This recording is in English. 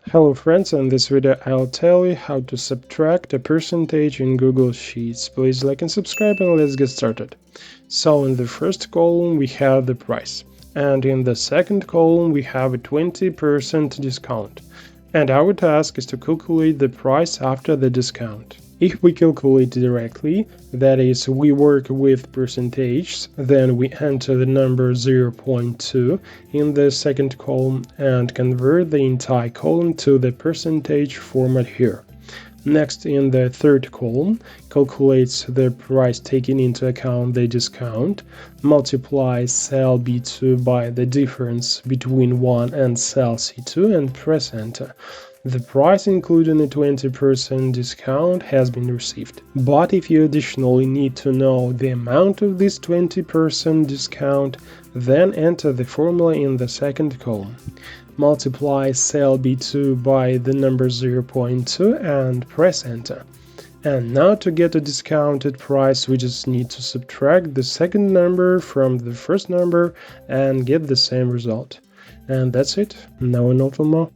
Hello friends, in this video I'll tell you how to subtract a percentage in Google Sheets. Please like and subscribe and let's get started. So in the first column we have the price, and in the second column we have a 20% discount. And our task is to calculate the price after the discount. If we calculate directly, that is, we work with percentages, then we enter the number 0.2 in the second column and convert the entire column to the percentage format here. Next, in the third column, calculates the price taking into account the discount, multiplies cell B2 by the difference between 1 and cell C2 and press enter. The price including a 20% discount has been received. But if you additionally need to know the amount of this 20% discount, then enter the formula in the second column. Multiply cell B2 by the number 0.2 and press enter. And now to get a discounted price, we just need to subtract the second number from the first number and get the same result. And that's it. Now enough for more.